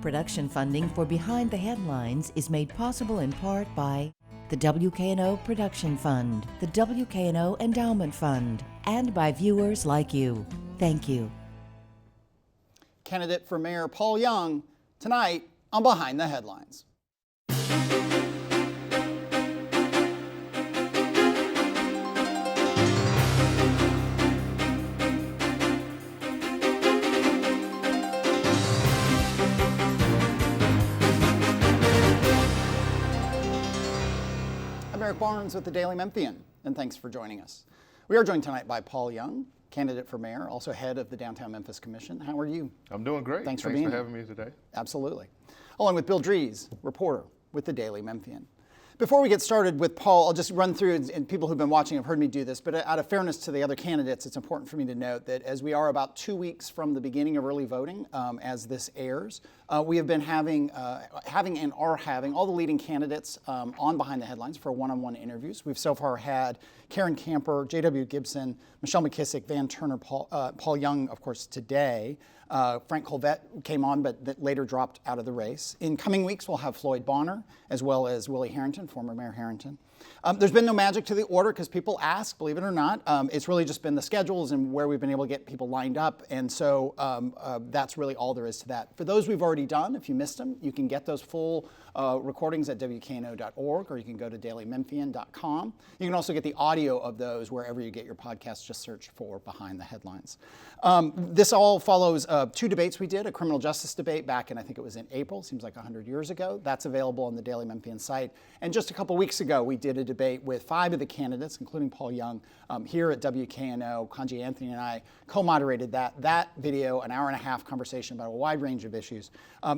Production funding for Behind the Headlines is made possible in part by the WKNO Production Fund, the WKNO Endowment Fund, and by viewers like you. Thank you. Candidate for Mayor Paul Young, tonight on Behind the Headlines. I'm Eric Barnes with the Daily Memphian, and thanks for joining us. We are joined tonight by Paul Young, candidate for mayor, also head of the Downtown Memphis Commission. How are you? I'm doing great. Thanks for having me today. Absolutely. Along with Bill Dries, reporter with the Daily Memphian. Before we get started with Paul, I'll just run through, and people who've been watching have heard me do this, but out of fairness to the other candidates, it's important for me to note that as we are about 2 weeks from the beginning of early voting, as this airs, we have been having and are having all the leading candidates on Behind the Headlines for one-on-one interviews. We've so far had Karen Camper, J.W. Gibson, Michelle McKissick, Van Turner, Paul Young, of course, today. Frank Colvett came on, but that later dropped out of the race. In coming weeks, we'll have Floyd Bonner, as well as Willie Harrington, former Mayor Harrington. There's been no magic to the order because people ask, believe it or not. It's really just been the schedules and where we've been able to get people lined up. And so that's really all there is to that. For those we've already done, if you missed them, you can get those full recordings at WKNO.org, or you can go to dailymemphian.com. You can also get the audio of those wherever you get your podcasts. Just search for Behind the Headlines. This all follows 2 debates we did, a criminal justice debate back in, I think it was in April, seems like 100 years ago. That's available on the Daily Memphian site. And just a couple weeks ago, we did a debate with 5 of the candidates, including Paul Young, here at WKNO. Kanji Anthony and I co-moderated that. That video, an hour-and-a-half conversation about a wide range of issues,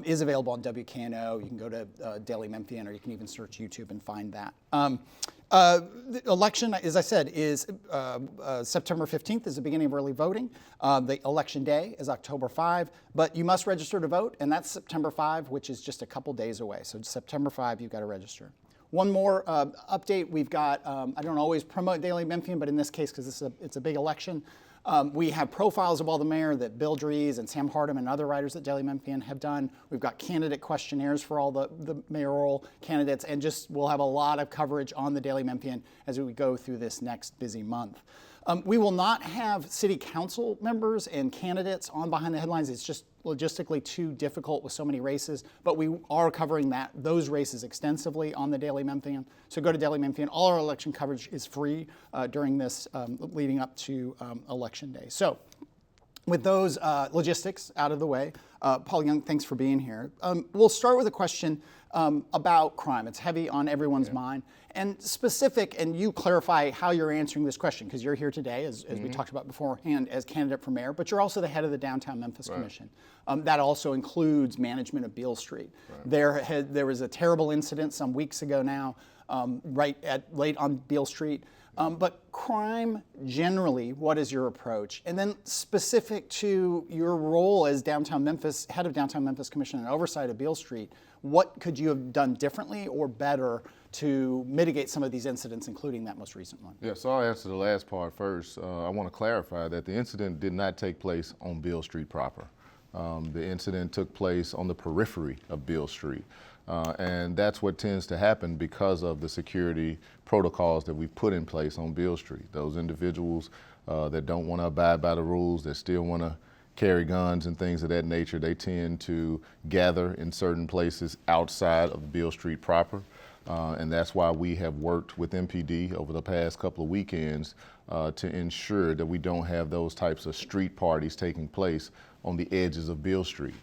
is available on WKNO. You can go to Daily Memphian, or you can even search YouTube and find that. The election, as I said, is September 15th is the beginning of early voting. The election day is October 5, but you must register to vote, and that's September 5, which is just a couple days away. So September 5, you've got to register. One more update, we've got, I don't always promote Daily Memphian, but in this case, because it's a big election, we have profiles of all the mayor that Bill Dries and Sam Hardam and other writers at Daily Memphian have done. We've got candidate questionnaires for all the mayoral candidates, and just we'll have a lot of coverage on the Daily Memphian as we go through this next busy month. We will not have city council members and candidates on Behind the Headlines. It's just logistically too difficult with so many races, but we are covering those races extensively on the Daily Memphian. So go to Daily Memphian. All our election coverage is free during this leading up to Election Day. So with those logistics out of the way, Paul Young, thanks for being here. We'll start with a question about crime. It's heavy on everyone's mind. And specific, and you clarify how you're answering this question, because you're here today, as we talked about beforehand, as candidate for mayor, but you're also the head of the Downtown Memphis Commission. That also includes management of Beale Street. There was a terrible incident some weeks ago now, late on Beale Street. But crime generally, what is your approach? And then specific to your role as Downtown Memphis, head of Downtown Memphis Commission and oversight of Beale Street, what could you have done differently or better to mitigate some of these incidents, including that most recent one? Yeah, so I'll answer the last part first. I want to clarify that the incident did not take place on Beale Street proper. The incident took place on the periphery of Beale Street. And that's what tends to happen because of the security protocols that we've put in place on Beale Street. Those individuals that don't want to abide by the rules, that still want to carry guns and things of that nature, they tend to gather in certain places outside of Beale Street proper. And that's why we have worked with MPD over the past couple of weekends to ensure that we don't have those types of street parties taking place on the edges of Beale Street.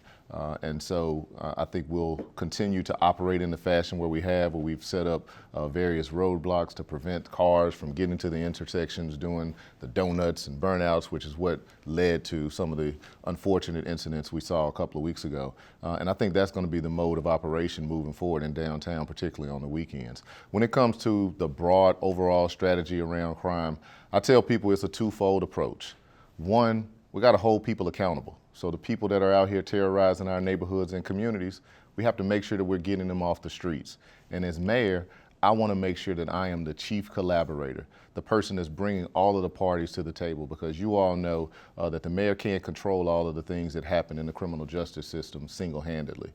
And so I think we'll continue to operate in the fashion where we've set up various roadblocks to prevent cars from getting to the intersections, doing the donuts and burnouts, which is what led to some of the unfortunate incidents we saw a couple of weeks ago. And I think that's going to be the mode of operation moving forward in downtown, particularly on the weekends. When it comes to the broad overall strategy around crime, I tell people it's a twofold approach. One, we got to hold people accountable. So the people that are out here terrorizing our neighborhoods and communities, we have to make sure that we're getting them off the streets. And as mayor, I want to make sure that I am the chief collaborator, the person that's bringing all of the parties to the table, because you all know that the mayor can't control all of the things that happen in the criminal justice system single-handedly.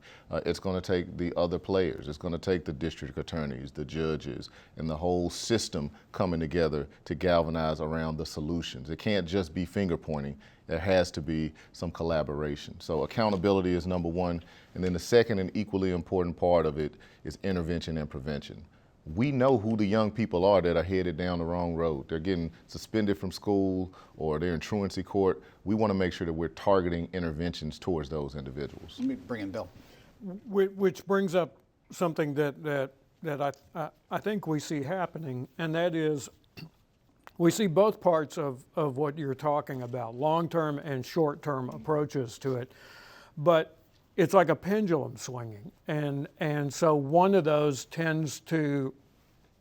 It's going to take the other players. It's going to take the district attorneys, the judges, and the whole system coming together to galvanize around the solutions. It can't just be finger pointing. There has to be some collaboration. So accountability is number one. And then the second and equally important part of it is intervention and prevention. We know who the young people are that are headed down the wrong road. They're getting suspended from school or they're in truancy court. We want to make sure that we're targeting interventions towards those individuals. Let me bring in Bill. Which brings up something that I think we see happening, and that is we see both parts of what you're talking about, long-term and short-term approaches to it, but it's like a pendulum swinging, and so one of those tends to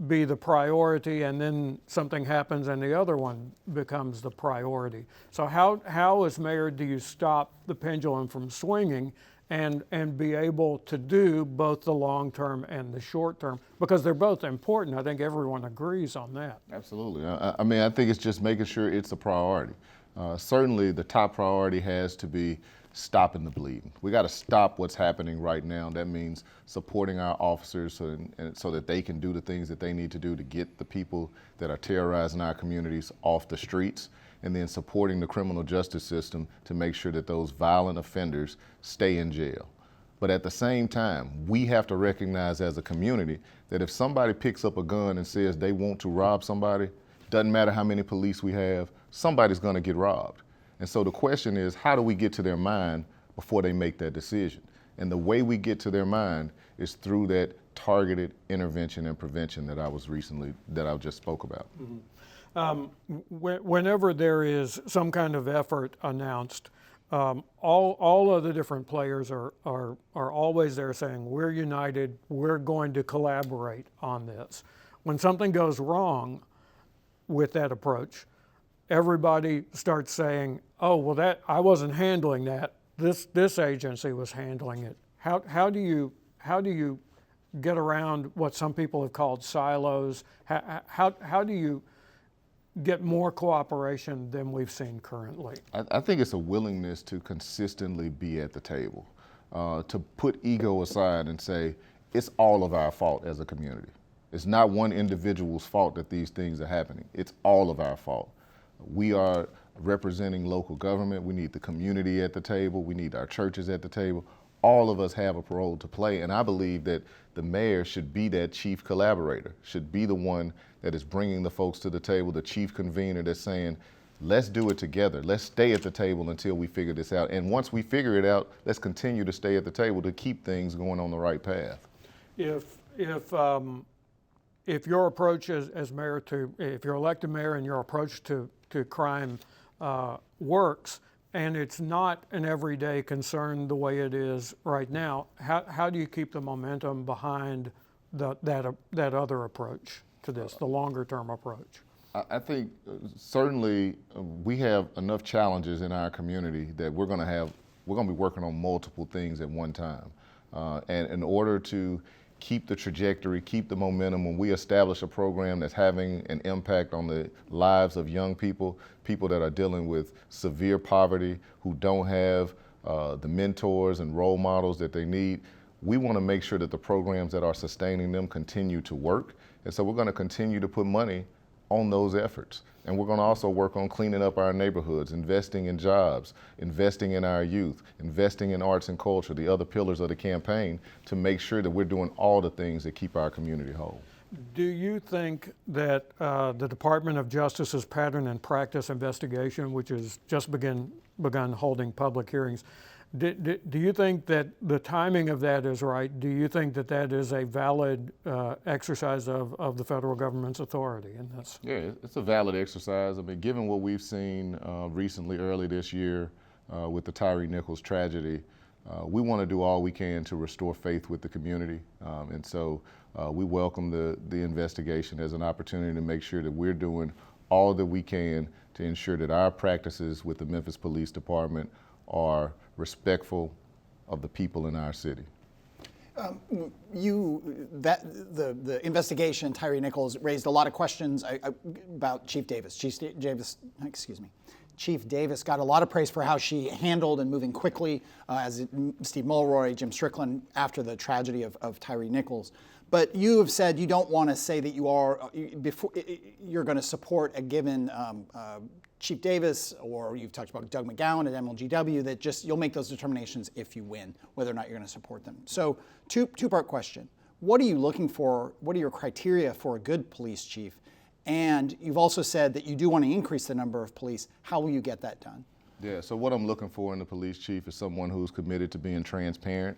be the priority, and then something happens and the other one becomes the priority. So how as mayor do you stop the pendulum from swinging and be able to do both the long-term and the short-term? Because they're both important. I think everyone agrees on that. Absolutely. I mean, I think it's just making sure it's a priority. Certainly the top priority has to be stopping the bleeding. We got to stop what's happening right now. That means supporting our officers so that they can do the things that they need to do to get the people that are terrorizing our communities off the streets, and then supporting the criminal justice system to make sure that those violent offenders stay in jail. But at the same time, we have to recognize as a community that if somebody picks up a gun and says they want to rob somebody, doesn't matter how many police we have, somebody's going to get robbed. And so the question is, how do we get to their mind before they make that decision? And the way we get to their mind is through that targeted intervention and prevention that I just spoke about. Mm-hmm. Whenever there is some kind of effort announced, all of the different players are always there saying, we're united, we're going to collaborate on this. When something goes wrong with that approach, everybody starts saying, oh, well, that I wasn't handling that. This agency was handling it. How do you get around what some people have called silos? How do you get more cooperation than we've seen currently? I think it's a willingness to consistently be at the table, to put ego aside and say, it's all of our fault as a community. It's not one individual's fault that these things are happening. It's all of our fault. We are representing local government. We need the community at the table. We need our churches at the table. All of us have a role to play, and I believe that the mayor should be that chief collaborator, should be the one that is bringing the folks to the table, the chief convener that's saying, let's do it together. Let's stay at the table until we figure this out. And once we figure it out, let's continue to stay at the table to keep things going on the right path. If your approach as mayor if you're elected mayor and your approach to crime works, and it's not an everyday concern the way it is right now, how do you keep the momentum behind that other approach to this, the longer term approach? I think certainly we have enough challenges in our community that we're going to be working on multiple things at one time. And in order to keep the trajectory, keep the momentum, when we establish a program that's having an impact on the lives of young people, people that are dealing with severe poverty, who don't have the mentors and role models that they need, we want to make sure that the programs that are sustaining them continue to work. And so we're going to continue to put money on those efforts. And we're going to also work on cleaning up our neighborhoods, investing in jobs, investing in our youth, investing in arts and culture, the other pillars of the campaign, to make sure that we're doing all the things that keep our community whole. Do you think that the Department of Justice's pattern and practice investigation, which has just begun holding public hearings, do you think that the timing of that is right? Do you think that that is a valid exercise of the federal government's authority in this? Yeah, it's a valid exercise. I mean, given what we've seen recently, early this year, with the Tyre Nichols tragedy, we want to do all we can to restore faith with the community. And so we welcome the investigation as an opportunity to make sure that we're doing all that we can to ensure that our practices with the Memphis Police Department are respectful of the people in our city. The investigation, Tyre Nichols, raised a lot of questions about Chief Davis. Chief Davis got a lot of praise for how she handled and moving quickly, as Steve Mulroy, Jim Strickland, after the tragedy of Tyre Nichols. But you have said you don't want to say that you're going to support a given Chief Davis, or you've talked about Doug McGowan at MLGW, that just you'll make those determinations if you win, whether or not you're going to support them. So two-part question. What are you looking for? What are your criteria for a good police chief? And you've also said that you do want to increase the number of police. How will you get that done? Yeah, so what I'm looking for in the police chief is someone who's committed to being transparent,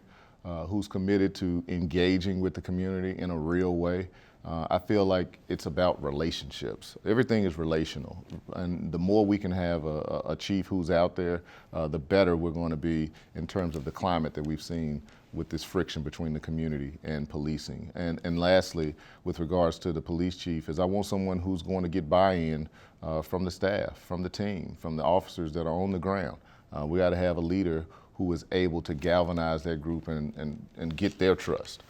who's committed to engaging with the community in a real way. I feel like it's about relationships. Everything is relational. And the more we can have a chief who's out there, the better we're going to be in terms of the climate that we've seen with this friction between the community and policing. And lastly, with regards to the police chief, is I want someone who's going to get buy-in from the staff, from the team, from the officers that are on the ground. We got to have a leader who is able to galvanize that group and get their trust.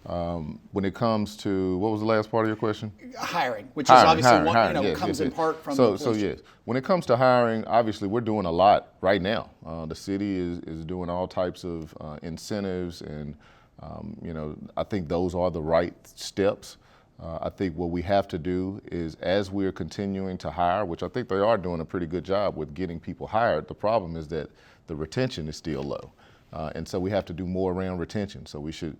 When it comes to, what was the last part of your question? Hiring, which is obviously one, comes in part from the police So yes, when it comes to hiring, obviously we're doing a lot right now. The city is doing all types of incentives, and I think those are the right steps. I think what we have to do is, as we're continuing to hire, which I think they are doing a pretty good job with getting people hired, the problem is that the retention is still low. And so we have to do more around retention. So we should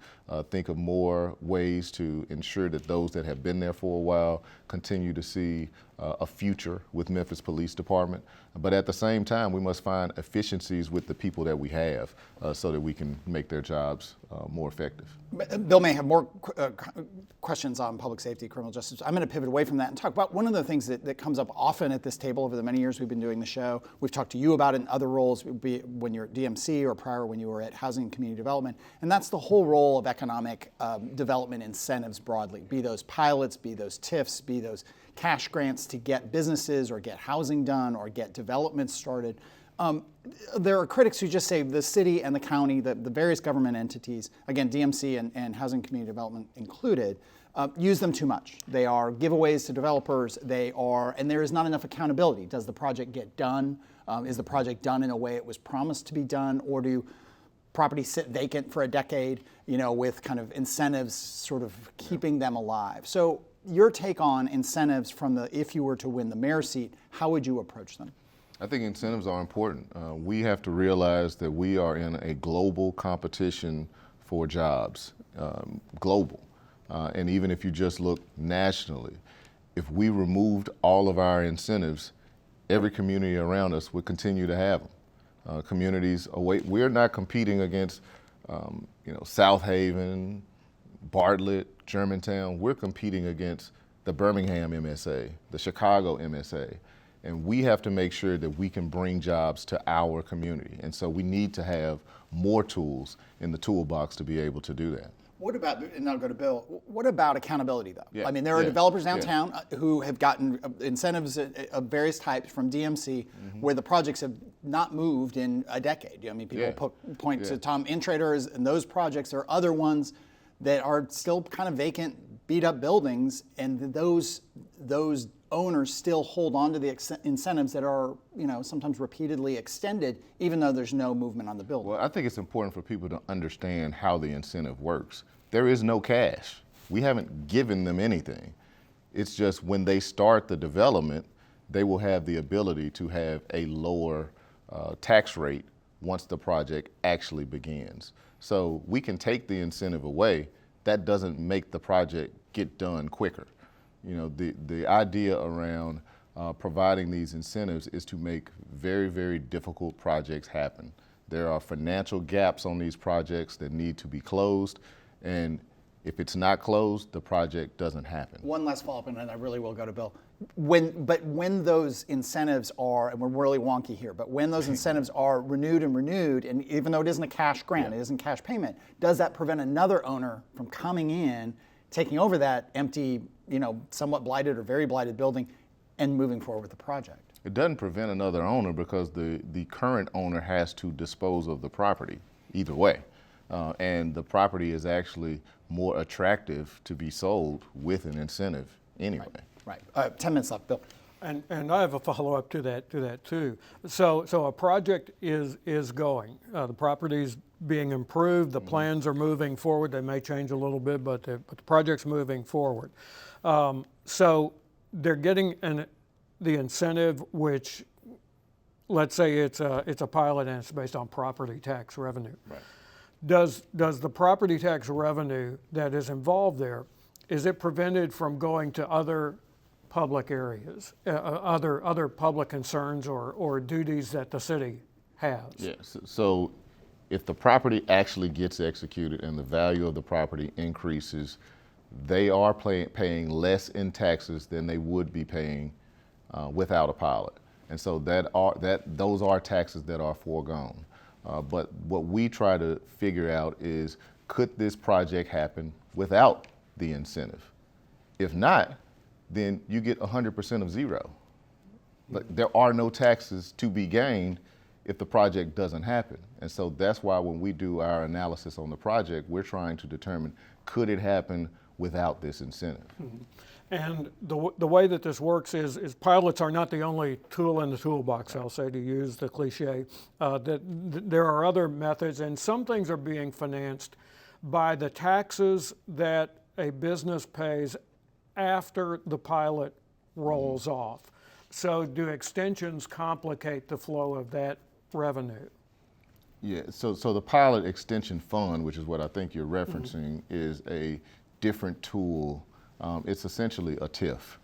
think of more ways to ensure that those that have been there for a while continue to see a future with Memphis Police Department. But at the same time, we must find efficiencies with the people that we have so that we can make their jobs more effective. Bill may have more questions on public safety, criminal justice. I'm going to pivot away from that and talk about one of the things that comes up often at this table over the many years we've been doing the show. We've talked to you about it in other roles, be it when you're at DMC or prior when you were at Housing and Community Development, and that's the whole role of economic development incentives broadly, be those pilots, be those TIFs, be those cash grants to get businesses or get housing done or get development started. There are critics who just say the city and the county, the various government entities, again, DMC and Housing and Community Development included, use them too much. They are giveaways to developers, and there is not enough accountability. Does the project get done? Is the project done in a way it was promised to be done, or do properties sit vacant for a decade, with kind of incentives sort of keeping them alive? So your take on incentives if you were to win the mayor's seat, how would you approach them? I think incentives are important. We have to realize that we are in a global competition for jobs, global. And even if you just look nationally, if we removed all of our incentives, every community around us would continue to have them. Communities away, we're not competing against, South Haven, Bartlett, Germantown. We're competing against the Birmingham MSA, the Chicago MSA. And we have to make sure that we can bring jobs to our community. And so we need to have more tools in the toolbox to be able to do that. What about, and I'll go to Bill, what about accountability though? Yeah. I mean, there are developers downtown who have gotten incentives of various types from DMC where the projects have not moved in a decade. I mean, people point to Tom Intrader and those projects. There are other ones that are still kind of vacant, beat up buildings, and those owners still hold on to the incentives that are, sometimes repeatedly extended, even though there's no movement on the building. Well, I think it's important for people to understand how the incentive works. There is no cash. We haven't given them anything. It's just when they start the development, they will have the ability to have a lower tax rate once the project actually begins. So we can take the incentive away. That doesn't make the project get done quicker. The idea around providing these incentives is to make very, very difficult projects happen. There are financial gaps on these projects that need to be closed, and if it's not closed, the project doesn't happen. One last follow-up, and then I really will go to Bill. When those incentives are, and we're really wonky here, but when those incentives are renewed, and even though it isn't a cash grant, it isn't cash payment, does that prevent another owner from coming in, taking over that empty, somewhat blighted or very blighted building and moving forward with the project? It doesn't prevent another owner because the current owner has to dispose of the property either way. And the property is actually more attractive to be sold with an incentive anyway. Right. 10 minutes left, Bill. And I have a follow-up to that too. So a project is going. The property's being improved. The plans are moving forward. They may change a little bit, but the project's moving forward. So they're getting the incentive, which, let's say it's a pilot and it's based on property tax revenue. Right. Does the property tax revenue that is involved there, is it prevented from going to other public areas, other public concerns or duties that the city has? Yes. So if the property actually gets executed and the value of the property increases, they are paying less in taxes than they would be paying without a pilot. And so those are taxes that are foregone. But what we try to figure out is, could this project happen without the incentive? If not, then you get 100% of zero. But there are no taxes to be gained if the project doesn't happen. And so that's why when we do our analysis on the project, we're trying to determine, could it happen without this incentive? And the way that this works is pilots are not the only tool in the toolbox, I'll say, to use the cliche. There are other methods, and some things are being financed by the taxes that a business pays after the pilot rolls off. So do extensions complicate the flow of that revenue? Yeah, so the pilot extension fund, which is what I think you're referencing, is a different tool. It's essentially a TIF,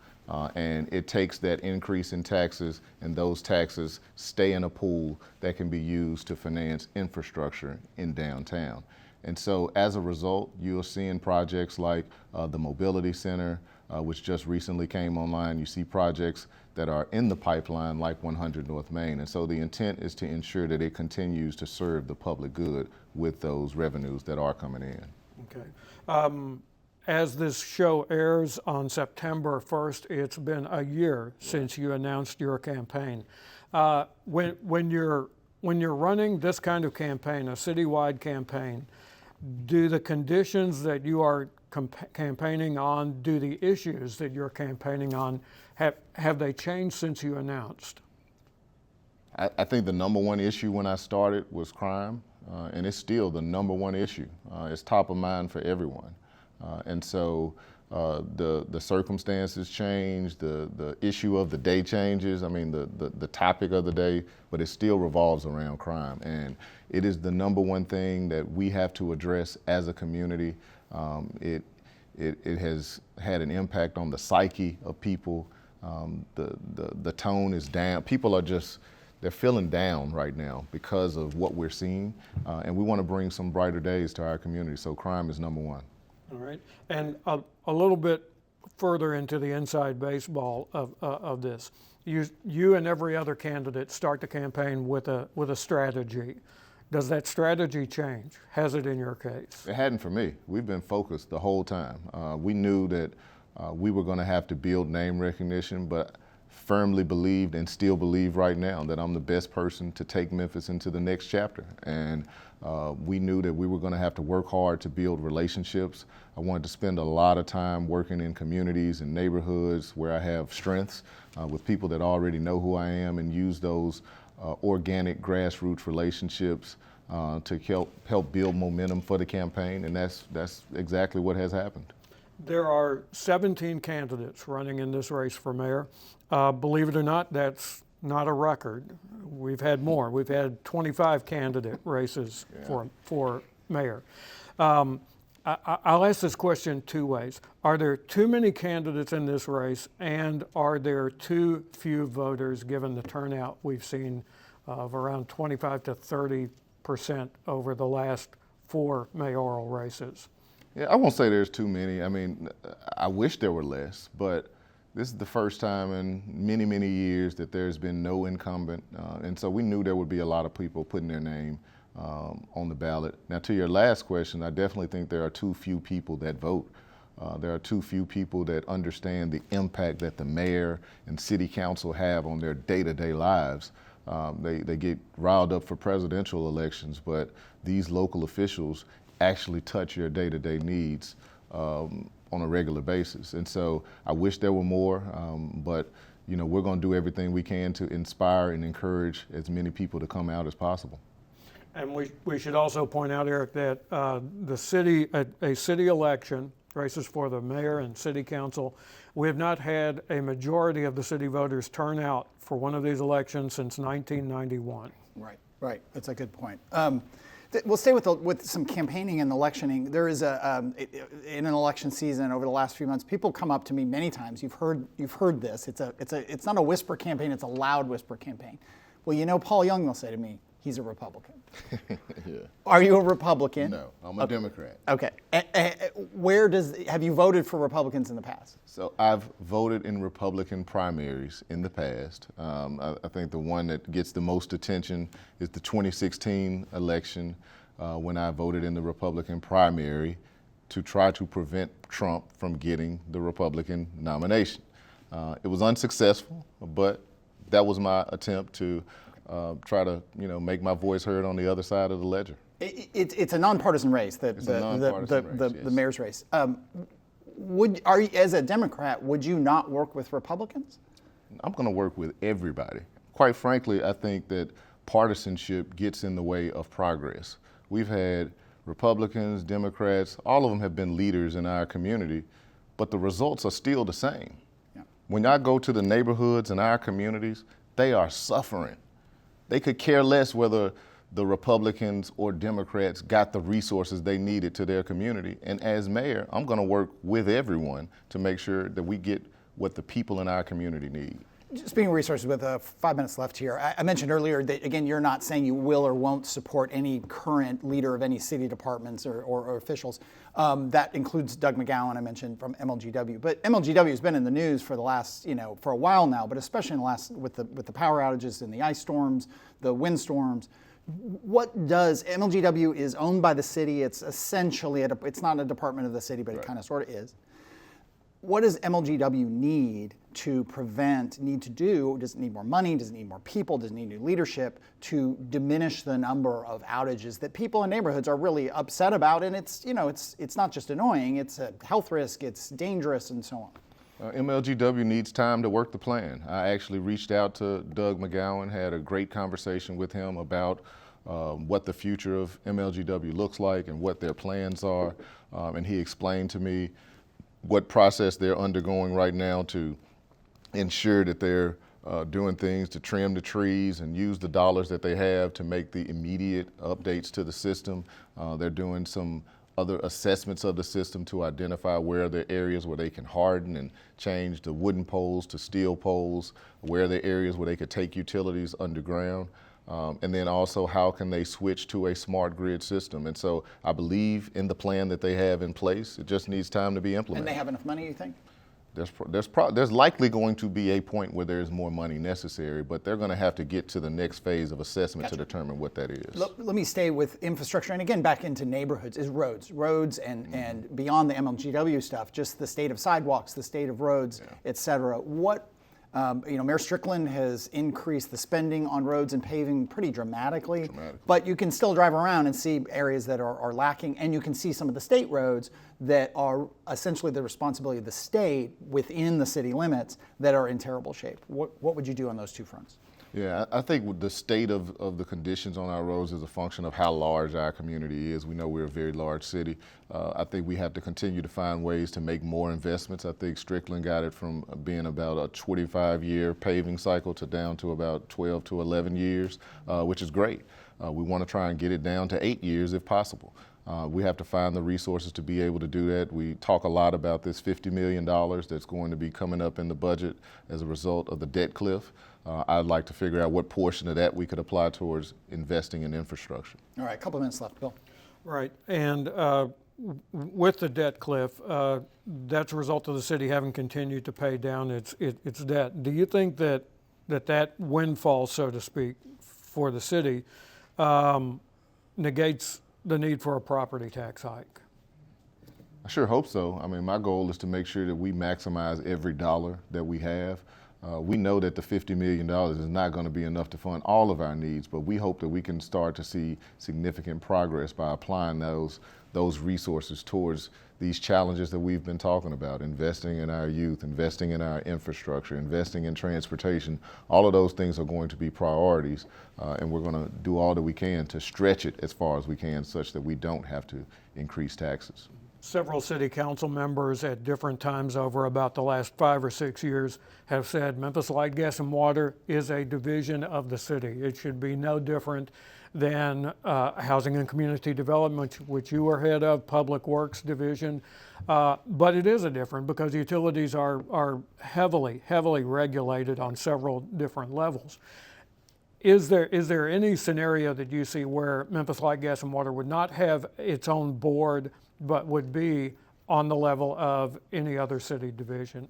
and it takes that increase in taxes, and those taxes stay in a pool that can be used to finance infrastructure in downtown. And so as a result, you're seeing projects like the Mobility Center, which just recently came online. You see projects that are in the pipeline like 100 North Main. And so the intent is to ensure that it continues to serve the public good with those revenues that are coming in. Okay. As this show airs on September 1st, it's been a year since you announced your campaign. When you're running this kind of campaign, a citywide campaign, do the conditions that you are campaigning on, do the issues that you're campaigning on, have they changed since you announced? I think the number one issue when I started was crime, and it's still the number one issue. It's top of mind for everyone. And so the circumstances change, the issue of the day changes, I mean the topic of the day, but it still revolves around crime. And it is the number one thing that we have to address as a community. It has had an impact on the psyche of people. The tone is down. People are they're feeling down right now because of what we're seeing. And we want to bring some brighter days to our community. So crime is number one. All right, and a little bit further into the inside baseball of this, you and every other candidate start the campaign with a strategy. Does that strategy change? Has it in your case? It hadn't for me. We've been focused the whole time. We knew that we were going to have to build name recognition, but firmly believed and still believe right now that I'm the best person to take Memphis into the next chapter. And we knew that we were going to have to work hard to build relationships. I wanted to spend a lot of time working in communities and neighborhoods where I have strengths with people that already know who I am, and use those organic grassroots relationships to help build momentum for the campaign. And that's exactly what has happened. There are 17 candidates running in this race for mayor. Believe it or not, that's not a record. We've had more. We've had 25 candidate races for mayor. I'll ask this question two ways. Are there too many candidates in this race, and are there too few voters given the turnout we've seen of around 25 to 30% over the last 4 mayoral races? Yeah, I won't say there's too many. I mean, I wish there were less, but this is the first time in many, many years that there's been no incumbent. And so we knew there would be a lot of people putting their name on the ballot. Now, to your last question, I definitely think there are too few people that vote. There are too few people that understand the impact that the mayor and city council have on their day-to-day lives. They get riled up for presidential elections, but these local officials actually touch your day-to-day needs on a regular basis. And so I wish there were more, but we're going to do everything we can to inspire and encourage as many people to come out as possible. And we should also point out, Eric, that the city, a city election, races for the mayor and city council, we have not had a majority of the city voters turn out for one of these elections since 1991. Right. That's a good point. We'll stay with some campaigning and electioning. There is in an election season over the last few months, people come up to me many times. You've heard this. It's not a whisper campaign. It's a loud whisper campaign. Well, Paul Young will say to me, he's a Republican. Yeah. Are you a Republican? No, I'm a Democrat. Okay. Have you voted for Republicans in the past? So I've voted in Republican primaries in the past. I think the one that gets the most attention is the 2016 election when I voted in the Republican primary to try to prevent Trump from getting the Republican nomination. It was unsuccessful, but that was my attempt to try to make my voice heard on the other side of the ledger. It's a nonpartisan race, the mayor's race. As a Democrat, would you not work with Republicans? I'm going to work with everybody. Quite frankly, I think that partisanship gets in the way of progress. We've had Republicans, Democrats, all of them have been leaders in our community, but the results are still the same. Yeah. When I go to the neighborhoods in our communities, they are suffering. They could care less whether the Republicans or Democrats got the resources they needed to their community. And as mayor, I'm going to work with everyone to make sure that we get what the people in our community need. Speaking of resources, with 5 minutes left here, I mentioned earlier that, again, you're not saying you will or won't support any current leader of any city departments or officials. That includes Doug McGowan, I mentioned, from MLGW. But MLGW has been in the news for the last, for a while now, but especially in the last, with the power outages and the ice storms, the wind storms. What does, MLGW is owned by the city. It's essentially, it's not a department of the city, but it kind of sort of is. What does MLGW need to do? Does it need more money? Does it need more people? Does it need new leadership to diminish the number of outages that people in neighborhoods are really upset about? And it's not just annoying, it's a health risk, it's dangerous, and so on. MLGW needs time to work the plan. I actually reached out to Doug McGowan, had a great conversation with him about what the future of MLGW looks like and what their plans are. And he explained to me what process they're undergoing right now to ensure that they're doing things to trim the trees and use the dollars that they have to make the immediate updates to the system. They're doing some other assessments of the system to identify where are the areas where they can harden and change the wooden poles to steel poles, where are the areas where they could take utilities underground. And then also, how can they switch to a smart grid system? And so I believe in the plan that they have in place. It just needs time to be implemented. And they have enough money, you think? There's likely going to be a point where there's more money necessary, but they're going to have to get to the next phase of assessment to determine what that is. Let me stay with infrastructure, and again, back into neighborhoods, is roads and beyond the MLGW stuff, just the state of sidewalks, the state of roads, et cetera. Mayor Strickland has increased the spending on roads and paving pretty dramatically. But you can still drive around and see areas that are lacking, and you can see some of the state roads that are essentially the responsibility of the state within the city limits that are in terrible shape. What would you do on those two fronts? Yeah, I think the state of the conditions on our roads is a function of how large our community is. We know we're a very large city. I think we have to continue to find ways to make more investments. I think Strickland got it from being about a 25-year paving cycle to down to about 12 to 11 years, which is great. We want to try and get it down to 8 years if possible. We have to find the resources to be able to do that. We talk a lot about this $50 million that's going to be coming up in the budget as a result of the debt cliff. I'd like to figure out what portion of that we could apply towards investing in infrastructure. All right, a couple minutes left, Bill. Right, and with the debt cliff, that's a result of the city having continued to pay down its debt. Do you think that windfall, so to speak, for the city negates the need for a property tax hike? I sure hope so. I mean, my goal is to make sure that we maximize every dollar that we have. We know that the $50 million is not going to be enough to fund all of our needs, but we hope that we can start to see significant progress by applying those resources towards these challenges that we've been talking about, investing in our youth, investing in our infrastructure, investing in transportation. All of those things are going to be priorities, and we're going to do all that we can to stretch it as far as we can such that we don't have to increase taxes. Several city council members at different times over about the last 5 or 6 years have said Memphis Light, Gas, and Water is a division of the city. It should be no different than Housing and Community Development, which you are head of, Public Works Division. But it is a different because utilities are heavily regulated on several different levels. Is there any scenario that you see where Memphis Light, Gas, and Water would not have its own board but would be on the level of any other city division?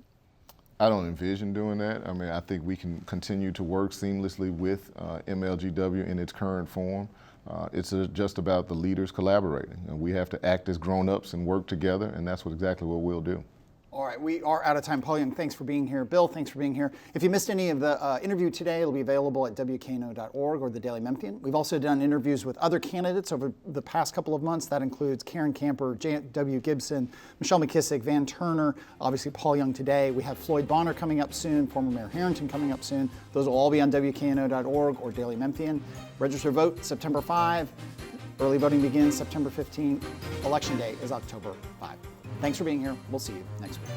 I don't envision doing that. I mean, I think we can continue to work seamlessly with MLGW in its current form. It's just about the leaders collaborating. And we have to act as grown-ups and work together, and that's exactly what we'll do. All right, we are out of time. Paul Young, thanks for being here. Bill, thanks for being here. If you missed any of the interview today, it'll be available at WKNO.org or the Daily Memphian. We've also done interviews with other candidates over the past couple of months. That includes Karen Camper, W. Gibson, Michelle McKissick, Van Turner, obviously Paul Young today. We have Floyd Bonner coming up soon, former Mayor Harrington coming up soon. Those will all be on WKNO.org or Daily Memphian. Register to vote September 5. Early voting begins September 15. Election day is October 5. Thanks for being here. We'll see you next week.